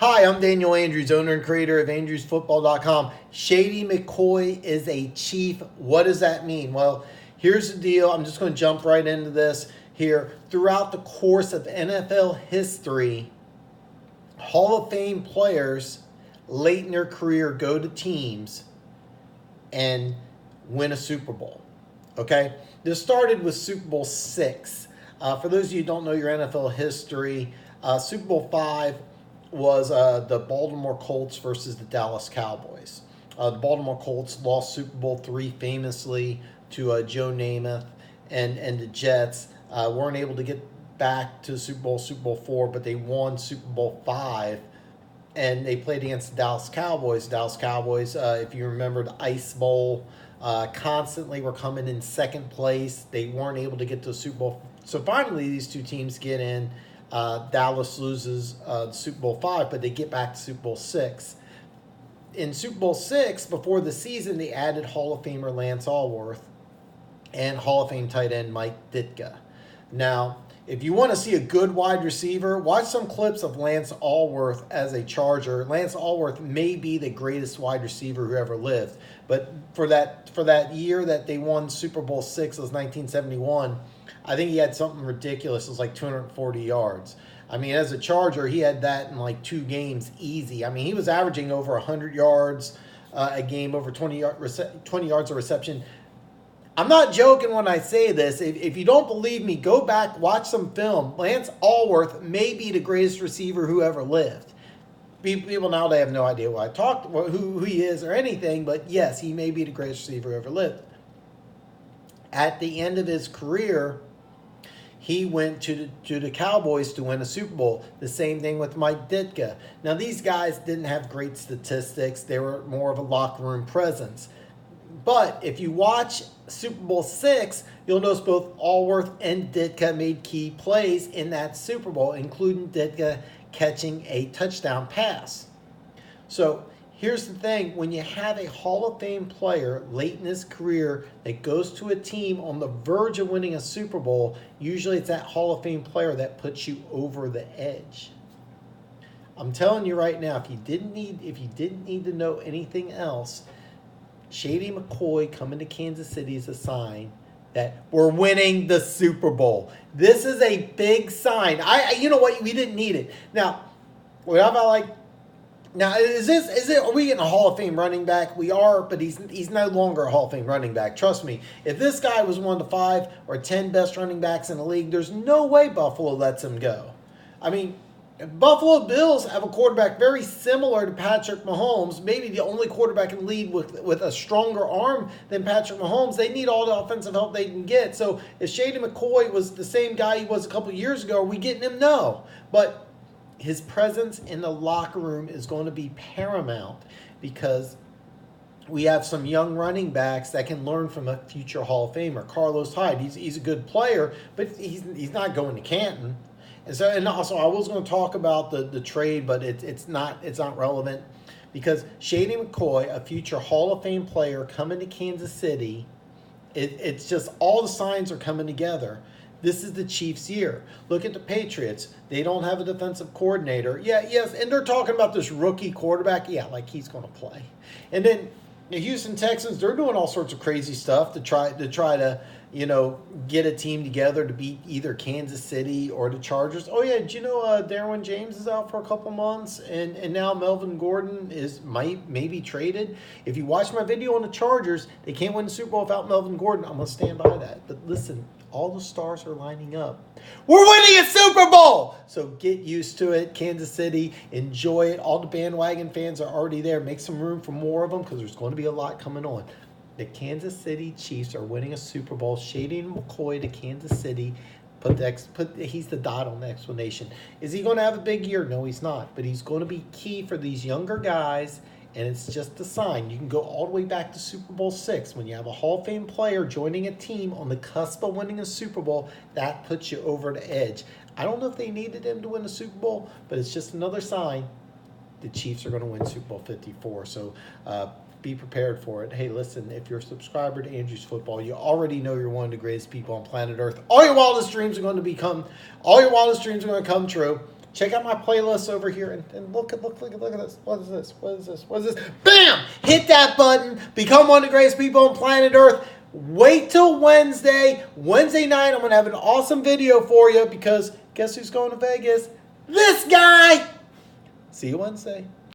Hi, I'm Daniel Andrews, owner and creator of AndrewsFootball.com. Shady McCoy is a Chief. What does that mean? Well, here's the deal. I'm just going to jump right into this here. Throughout the course of NFL history, Hall of Fame players late in their career go to teams and win a Super Bowl. Okay? This started with Super Bowl VI. For those of you who don't know your NFL history, Super Bowl V was the Baltimore Colts versus the Dallas Cowboys. The Baltimore Colts lost Super Bowl III famously to Joe Namath and the Jets. Weren't able to get back to Super Bowl IV, but they won Super Bowl V, and they played against the Dallas Cowboys. Dallas Cowboys, if you remember the Ice Bowl, constantly were coming in second place. They weren't able to get to the Super Bowl. So finally, these two teams get in. Dallas loses Super Bowl V, but they get back to Super Bowl VI. In Super Bowl VI, before the season, they added Hall of Famer Lance Allworth and Hall of Fame tight end Mike Ditka. Now, if you want to see a good wide receiver, watch some clips of Lance Allworth as a Charger. Lance Allworth may be the greatest wide receiver who ever lived, but for that year that they won Super Bowl VI, it was 1971. I think he had something ridiculous. It was like 240 yards. I mean, as a Charger, he had that in like 2 games easy. I mean, he was averaging over 100 yards a game, over 20 yards of reception. I'm not joking when I say this. If you don't believe me, go back, watch some film. Lance Allworth may be the greatest receiver who ever lived. People now, they have no idea who he is or anything, but yes, he may be the greatest receiver who ever lived. At the end of his career, he went to the Cowboys to win a Super Bowl. The same thing with Mike Ditka. Now, these guys didn't have great statistics. They were more of a locker room presence. But if you watch Super Bowl VI, you'll notice both Allworth and Ditka made key plays in that Super Bowl, including Ditka catching a touchdown pass. So here's the thing. When you have a Hall of Fame player late in his career that goes to a team on the verge of winning a Super Bowl, usually it's that Hall of Fame player that puts you over the edge. I'm telling you right now, if you didn't need to know anything else, Shady McCoy coming to Kansas City is a sign that we're winning the Super Bowl. This is a big sign. You know what? We didn't need it. Now, what about now, are we getting a Hall of Fame running back? We are, but he's no longer a Hall of Fame running back. Trust me. If this guy was one of the 5 or 10 best running backs in the league, there's no way Buffalo lets him go. I mean, Buffalo Bills have a quarterback very similar to Patrick Mahomes, maybe the only quarterback in the league with a stronger arm than Patrick Mahomes. They need all the offensive help they can get. So if Shady McCoy was the same guy he was a couple years ago, are we getting him? No. But his presence in the locker room is going to be paramount because we have some young running backs that can learn from a future Hall of Famer. Carlos Hyde, he's a good player, but he's not going to Canton. And also, I was going to talk about the trade, but it's not relevant because Shady McCoy, a future Hall of Fame player coming to Kansas City, it's just all the signs are coming together. This is the Chiefs' year. Look at the Patriots. They don't have a defensive coordinator. Yes, and they're talking about this rookie quarterback. Yeah, like he's going to play. And then the Houston Texans, they're doing all sorts of crazy stuff to try to get a team together to beat either Kansas City or the Chargers. Oh, yeah, did you know Derwin James is out for a couple months, and now Melvin Gordon may be traded? If you watch my video on the Chargers, they can't win the Super Bowl without Melvin Gordon. I'm going to stand by that. But listen, all the stars are lining up. We're winning a Super Bowl! So get used to it, Kansas City. Enjoy it. All the bandwagon fans are already there. Make some room for more of them because there's going to be a lot coming on. The Kansas City Chiefs are winning a Super Bowl. Shady McCoy to Kansas City. He's the dot on the explanation. Is he going to have a big year? No, he's not. But he's going to be key for these younger guys, and it's just a sign. You can go all the way back to Super Bowl VI. When you have a Hall of Fame player joining a team on the cusp of winning a Super Bowl, that puts you over the edge. I don't know if they needed him to win a Super Bowl, but it's just another sign the Chiefs are going to win Super Bowl 54. So, be prepared for it. Hey, listen, if you're a subscriber to Andrews Football, you already know you're one of the greatest people on planet Earth. All your wildest dreams are going to come true. check out my playlist over here and look at this. What is this? What is this? What is this? Bam! Hit that button. Become one of the greatest people on planet Earth. Wait till Wednesday. Wednesday night, I'm going to have an awesome video for you because guess who's going to Vegas? This guy! See you Wednesday.